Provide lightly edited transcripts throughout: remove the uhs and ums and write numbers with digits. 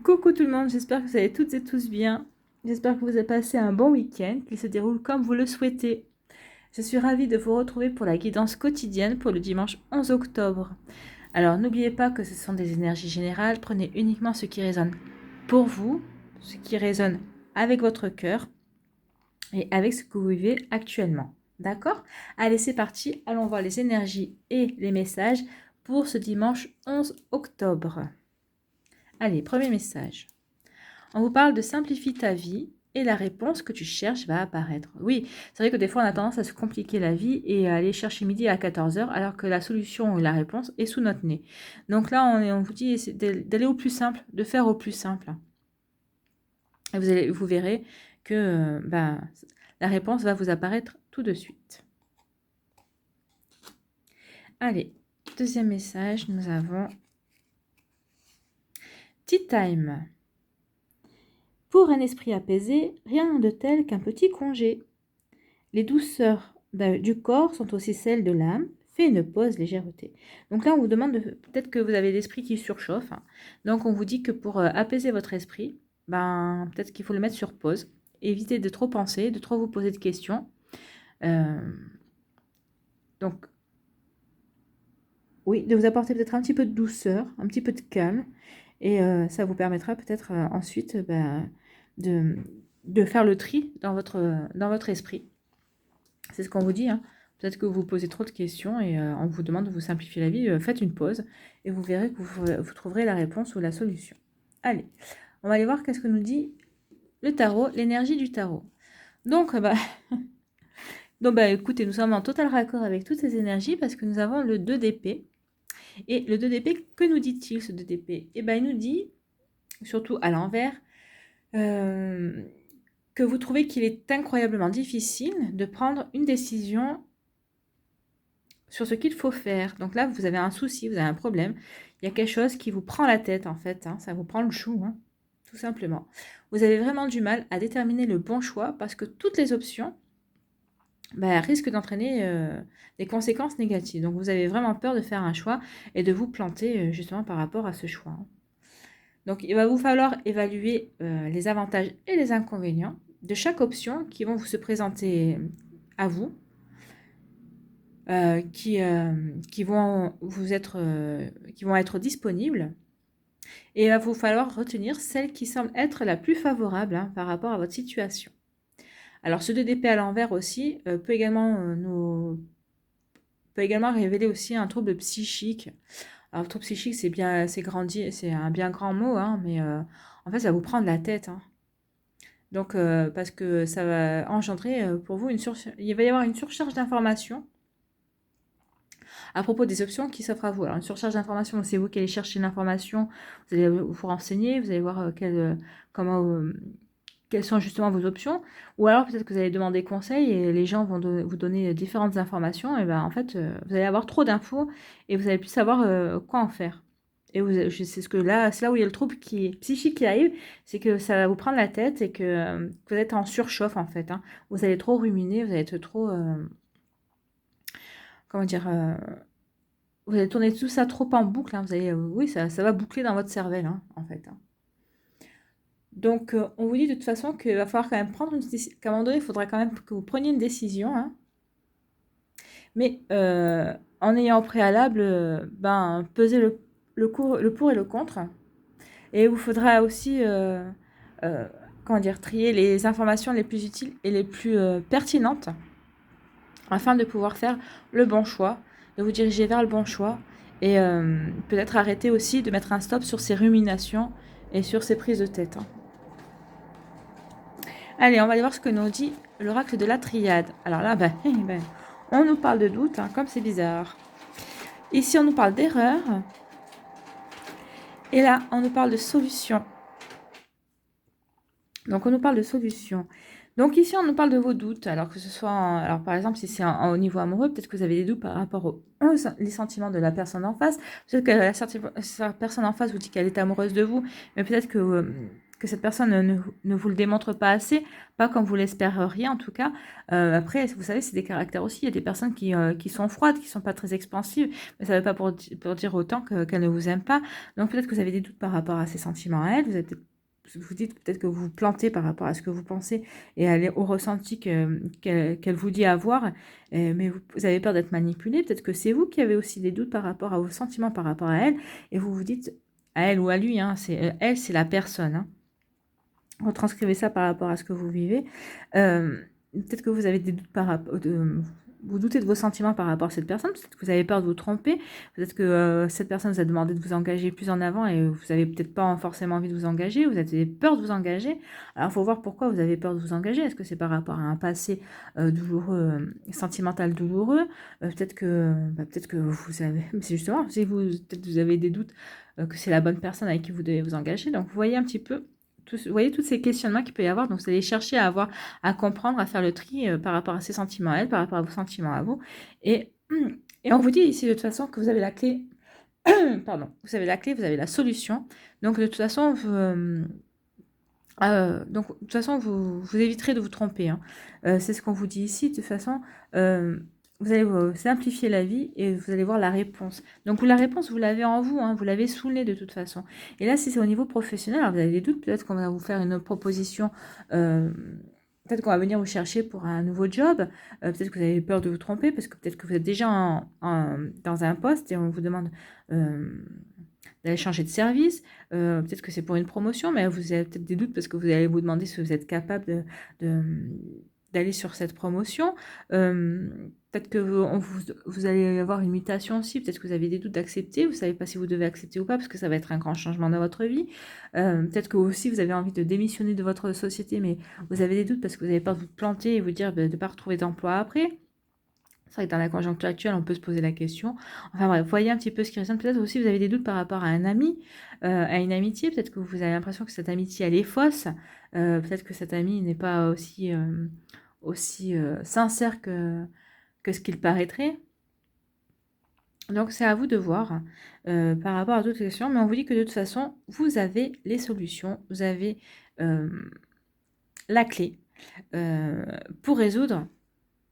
Coucou tout le monde, j'espère que vous allez toutes et tous bien. J'espère que vous avez passé un bon week-end, qu'il se déroule comme vous le souhaitez. Je suis ravie de vous retrouver pour la guidance quotidienne pour le dimanche 11 octobre. Alors n'oubliez pas que ce sont des énergies générales, prenez uniquement ce qui résonne pour vous, ce qui résonne avec votre cœur et avec ce que vous vivez actuellement. D'accord? Allez, c'est parti, allons voir les énergies et les messages pour ce dimanche 11 octobre. Allez, premier message. On vous parle de simplifie ta vie et la réponse que tu cherches va apparaître. Oui, c'est vrai que des fois on a tendance à se compliquer la vie et à aller chercher midi à 14 heures alors que la solution ou la réponse est sous notre nez. Donc là, on vous dit d'aller au plus simple, de faire au plus simple. Et vous verrez que la réponse va vous apparaître tout de suite. Allez, deuxième message, nous avons Tea Time. Pour un esprit apaisé, rien de tel qu'un petit congé. Les douceurs du corps sont aussi celles de l'âme. Fais une pause, légèreté. Donc là, on vous demande, peut-être que vous avez l'esprit qui surchauffe. Hein. Donc on vous dit que pour apaiser votre esprit, peut-être qu'il faut le mettre sur pause. Évitez de trop penser, de trop vous poser de questions. Donc, oui, de vous apporter peut-être un petit peu de douceur, un petit peu de calme. Et ça vous permettra peut-être ensuite de faire le tri dans votre esprit. C'est ce qu'on vous dit. Hein. Peut-être que vous posez trop de questions et on vous demande de vous simplifier la vie. Faites une pause et vous verrez que vous trouverez la réponse ou la solution. Allez, on va aller voir qu'est-ce que nous dit le tarot, l'énergie du tarot. Donc, écoutez, nous sommes en total raccord avec toutes ces énergies parce que nous avons le 2 d'épée. Et le 2 d'épée, que nous dit-il ce 2 d'épée? Eh bien, il nous dit, surtout à l'envers, que vous trouvez qu'il est incroyablement difficile de prendre une décision sur ce qu'il faut faire. Donc là, vous avez un souci, vous avez un problème. Il y a quelque chose qui vous prend la tête, en fait. Hein, ça vous prend le chou, hein, tout simplement. Vous avez vraiment du mal à déterminer le bon choix parce que toutes les options risquent d'entraîner des conséquences négatives. Donc vous avez vraiment peur de faire un choix et de vous planter justement par rapport à ce choix. Hein. Donc il va vous falloir évaluer les avantages et les inconvénients de chaque option qui vont vous se présenter à vous. Qui vont être disponibles. Et il va vous falloir retenir celle qui semble être la plus favorable par rapport à votre situation. Alors ce 2 d'épée à l'envers aussi peut également révéler aussi un trouble psychique. Alors trouble psychique, c'est un bien grand mot, hein, mais en fait ça vous prend de la tête. Hein. Donc parce que ça va engendrer pour vous il va y avoir une surcharge d'informations à propos des options qui s'offrent à vous. Alors, une surcharge d'informations, c'est vous qui allez chercher l'information, vous allez vous renseigner, vous allez voir quelles sont justement vos options, ou alors peut-être que vous allez demander conseil et les gens vont vous donner différentes informations, et en fait, vous allez avoir trop d'infos et vous allez plus savoir quoi en faire. Et c'est là où il y a le trouble psychique qui arrive, c'est que ça va vous prendre la tête et que vous êtes en surchauffe en fait. Hein. Vous allez trop ruminer, vous allez être trop... comment dire vous allez tourner tout ça trop en boucle. Hein. Vous allez, oui, ça va boucler dans votre cervelle, hein, en fait. Hein. Donc, on vous dit de toute façon qu'il va falloir quand même prendre une décision. Qu'à un moment donné, il faudra quand même que vous preniez une décision. Hein. Mais en ayant au préalable, peser le pour et le contre. Et il vous faudra aussi, trier les informations les plus utiles et les plus pertinentes afin de pouvoir faire le bon choix, de vous diriger vers le bon choix et peut-être arrêter aussi de mettre un stop sur ces ruminations et sur ces prises de tête. Hein. Allez, on va aller voir ce que nous dit l'oracle de la triade. Alors là, on nous parle de doute, hein, comme c'est bizarre. Ici, on nous parle d'erreur. Et là, on nous parle de solution. Donc, on nous parle de solution. Donc ici, on nous parle de vos doutes, alors que ce soit, alors par exemple, si c'est au niveau amoureux, peut-être que vous avez des doutes par rapport aux les sentiments de la personne en face. Peut-être que la personne en face vous dit qu'elle est amoureuse de vous, mais peut-être que que cette personne ne vous le démontre pas assez, pas comme vous l'espéreriez en tout cas. Après, vous savez, c'est des caractères aussi. Il y a des personnes qui sont froides, qui sont pas très expansives, mais ça ne veut pas pour dire autant qu'elles ne vous aiment pas. Donc peut-être que vous avez des doutes par rapport à ses sentiments à elle. Vous dites peut-être que vous vous plantez par rapport à ce que vous pensez et au ressenti qu'elle vous dit avoir, mais vous avez peur d'être manipulé. Peut-être que c'est vous qui avez aussi des doutes par rapport à vos sentiments par rapport à elle, et vous vous dites, à elle ou à lui, hein, elle, c'est la personne. Hein. Retranscrivez ça par rapport à ce que vous vivez. Peut-être que vous avez des doutes par rapport vous doutez de vos sentiments par rapport à cette personne, peut-être que vous avez peur de vous tromper, peut-être que cette personne vous a demandé de vous engager plus en avant et vous n'avez peut-être pas forcément envie de vous engager, vous avez peur de vous engager. Alors il faut voir pourquoi vous avez peur de vous engager. Est-ce que c'est par rapport à un passé douloureux, sentimental douloureux, peut-être que vous avez, c'est justement, si peut-être vous avez des doutes que c'est la bonne personne avec qui vous devez vous engager. Donc vous voyez un petit peu vous voyez tous ces questionnements qu'il peut y avoir, donc vous allez chercher à comprendre, à faire le tri par rapport à ses sentiments à elle, par rapport à vos sentiments à vous. Et on vous dit ici de toute façon que vous avez la clé, pardon, vous avez la clé, vous avez la solution. Donc de toute façon, vous éviterez de vous tromper. Hein. C'est ce qu'on vous dit ici. De toute façon, vous allez vous simplifier la vie et vous allez voir la réponse. Donc la réponse, vous l'avez en vous, hein, vous l'avez sous le nez de toute façon. Et là, si c'est au niveau professionnel, alors vous avez des doutes, peut-être qu'on va vous faire une proposition, peut-être qu'on va venir vous chercher pour un nouveau job, peut-être que vous avez peur de vous tromper, parce que peut-être que vous êtes déjà dans un poste et on vous demande d'aller changer de service, peut-être que c'est pour une promotion, mais vous avez peut-être des doutes parce que vous allez vous demander si vous êtes capable d'aller sur cette promotion. Peut-être que vous allez avoir une mutation aussi, peut-être que vous avez des doutes d'accepter, vous ne savez pas si vous devez accepter ou pas, parce que ça va être un grand changement dans votre vie. Peut-être que aussi vous avez envie de démissionner de votre société, mais vous avez des doutes parce que vous avez peur de vous planter et vous dire de ne pas retrouver d'emploi après. C'est vrai que dans la conjoncture actuelle, on peut se poser la question. Enfin bref, voyez un petit peu ce qui résonne. Peut-être aussi vous avez des doutes par rapport à un ami, à une amitié. Peut-être que vous avez l'impression que cette amitié, elle est fausse. Peut-être que cet ami n'est pas aussi sincère que ce qu'il paraîtrait. Donc c'est à vous de voir par rapport à toutes les questions. Mais on vous dit que de toute façon, vous avez les solutions. Vous avez la clé pour résoudre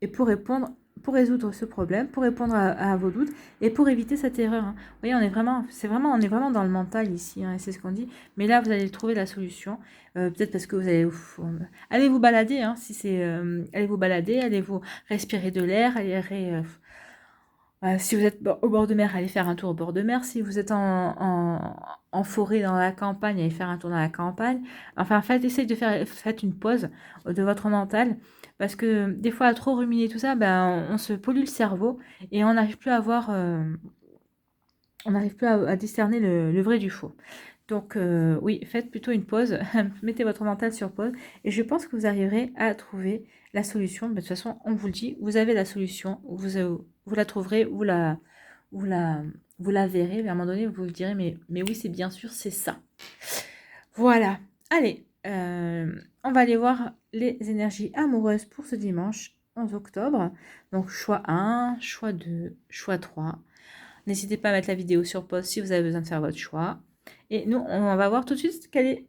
et pour résoudre ce problème, pour répondre à vos doutes et pour éviter cette erreur. Hein. Vous voyez, on est vraiment dans le mental ici, hein, et c'est ce qu'on dit. Mais là, vous allez trouver la solution. Peut-être parce que vous allez vous balader, hein, allez vous balader, allez vous respirer de l'air, si vous êtes au bord de mer, allez faire un tour au bord de mer. Si vous êtes en forêt, dans la campagne, allez faire un tour dans la campagne. Enfin, faites une pause de votre mental. Parce que des fois, à trop ruminer tout ça, on se pollue le cerveau et on n'arrive plus à voir, on n'arrive plus à discerner le vrai du faux. Donc oui, faites plutôt une pause, mettez votre mental sur pause et je pense que vous arriverez à trouver la solution. Mais de toute façon, on vous le dit, vous avez la solution, vous la trouverez, vous la verrez, mais à un moment donné, vous vous direz, mais oui, c'est bien sûr, c'est ça. Voilà, allez, on va aller voir les énergies amoureuses pour ce dimanche 11 octobre. Donc choix 1, choix 2, choix 3. N'hésitez pas à mettre la vidéo sur pause si vous avez besoin de faire votre choix. Et nous, on va voir tout de suite quelle est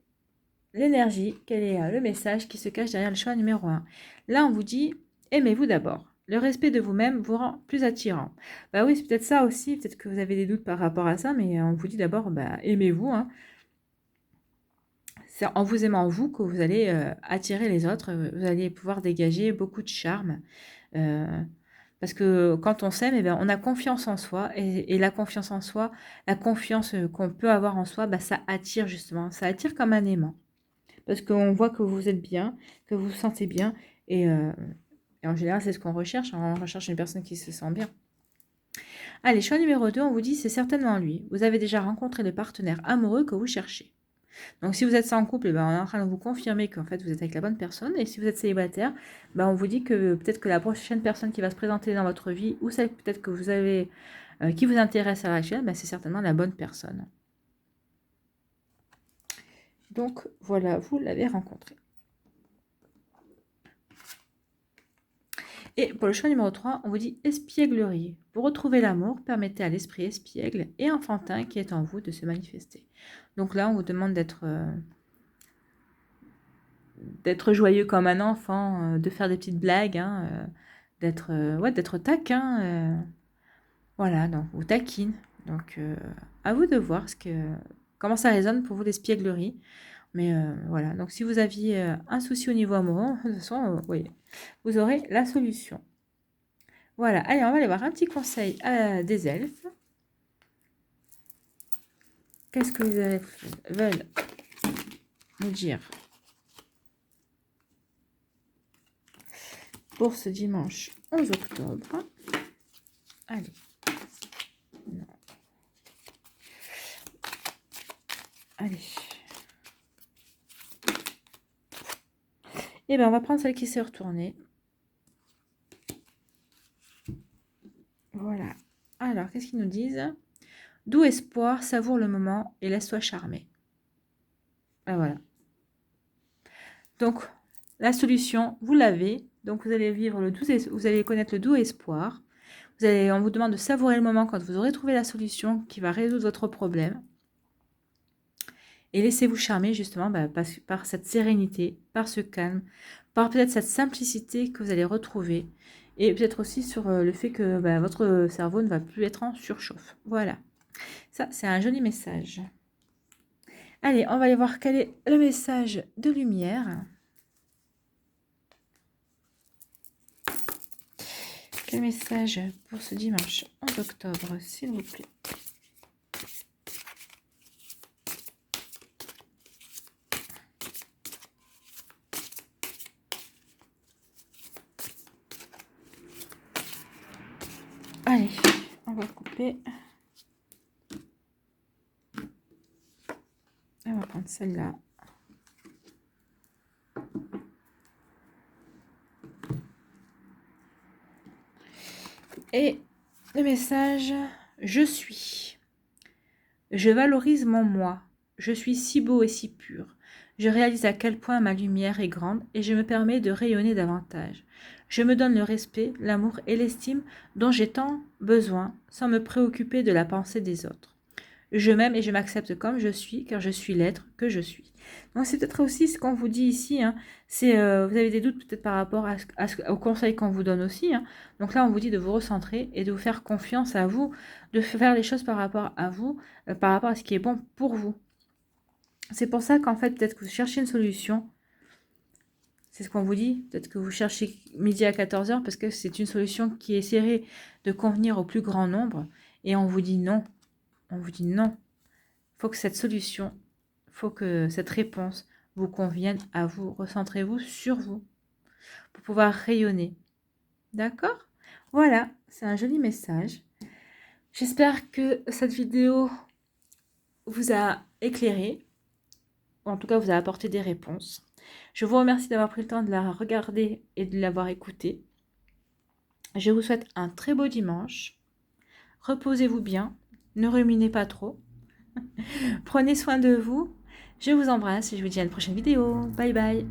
l'énergie, quel est le message qui se cache derrière le choix numéro 1. Là, on vous dit, aimez-vous d'abord. Le respect de vous-même vous rend plus attirant. Bah oui, c'est peut-être ça aussi, peut-être que vous avez des doutes par rapport à ça, mais on vous dit d'abord, aimez-vous. Hein. C'est en vous aimant vous que vous allez attirer les autres, vous allez pouvoir dégager beaucoup de charme. Parce que quand on s'aime, on a confiance en soi. Et la confiance en soi, la confiance qu'on peut avoir en soi, ça attire justement. Ça attire comme un aimant. Parce qu'on voit que vous êtes bien, que vous vous sentez bien. Et en général, c'est ce qu'on recherche. On recherche une personne qui se sent bien. Allez, choix numéro 2, on vous dit, c'est certainement lui. Vous avez déjà rencontré le partenaire amoureux que vous cherchez. Donc, si vous êtes sans couple, on est en train de vous confirmer qu'en fait, vous êtes avec la bonne personne. Et si vous êtes célibataire, on vous dit que peut-être que la prochaine personne qui va se présenter dans votre vie, ou celle peut-être que vous avez, qui vous intéresse à l'heure actuelle, c'est certainement la bonne personne. Donc, voilà, vous l'avez rencontré. Et pour le choix numéro 3, on vous dit espièglerie. Pour retrouver l'amour, permettez à l'esprit espiègle et enfantin qui est en vous de se manifester. Donc là, on vous demande d'être d'être joyeux comme un enfant, de faire des petites blagues, hein, d'être taquin, voilà, donc, ou taquine. Donc, à vous de voir comment ça résonne pour vous l'espièglerie. Mais voilà, donc si vous aviez un souci au niveau amoureux, de toute façon, oui, vous aurez la solution. Voilà, allez, on va aller voir un petit conseil des elfes. Qu'est-ce que les elfes veulent nous dire pour ce dimanche 11 octobre? Allez. Non. Allez. Et bien, on va prendre celle qui s'est retournée. Voilà. Alors, qu'est-ce qu'ils nous disent? Doux espoir, savoure le moment et laisse-toi charmer. Ah, voilà. Donc, la solution, vous l'avez. Donc, vous allez vivre vous allez connaître le doux espoir. On vous demande de savourer le moment quand vous aurez trouvé la solution qui va résoudre votre problème. Et laissez-vous charmer justement par cette sérénité, par ce calme, par peut-être cette simplicité que vous allez retrouver. Et peut-être aussi sur le fait que votre cerveau ne va plus être en surchauffe. Voilà. Ça, c'est un joli message. Allez, on va aller voir quel est le message de lumière. Quel message pour ce dimanche 11 octobre, s'il vous plaît? Allez, on va couper. On va prendre celle-là. Et le message, je suis. Je valorise mon moi. Je suis si beau et si pur. Je réalise à quel point ma lumière est grande et je me permets de rayonner davantage. Je me donne le respect, l'amour et l'estime dont j'ai tant besoin sans me préoccuper de la pensée des autres. Je m'aime et je m'accepte comme je suis, car je suis l'être que je suis. Donc c'est peut-être aussi ce qu'on vous dit ici, hein, c'est vous avez des doutes peut-être par rapport au conseil qu'on vous donne aussi. Hein. Donc là, on vous dit de vous recentrer et de vous faire confiance à vous, de faire les choses par rapport à vous, par rapport à ce qui est bon pour vous. C'est pour ça qu'en fait, peut-être que vous cherchez une solution. C'est ce qu'on vous dit. Peut-être que vous cherchez midi à 14 h parce que c'est une solution qui essaierait de convenir au plus grand nombre. Et on vous dit non. On vous dit non. Il faut que cette solution, il faut que cette réponse vous convienne à vous. Recentrez-vous sur vous pour pouvoir rayonner. D'accord? Voilà, c'est un joli message. J'espère que cette vidéo vous a éclairé, ou en tout cas vous a apporté des réponses. Je vous remercie d'avoir pris le temps de la regarder et de l'avoir écoutée. Je vous souhaite un très beau dimanche. Reposez-vous bien, ne ruminez pas trop. Prenez soin de vous. Je vous embrasse et je vous dis à une prochaine vidéo. Bye bye.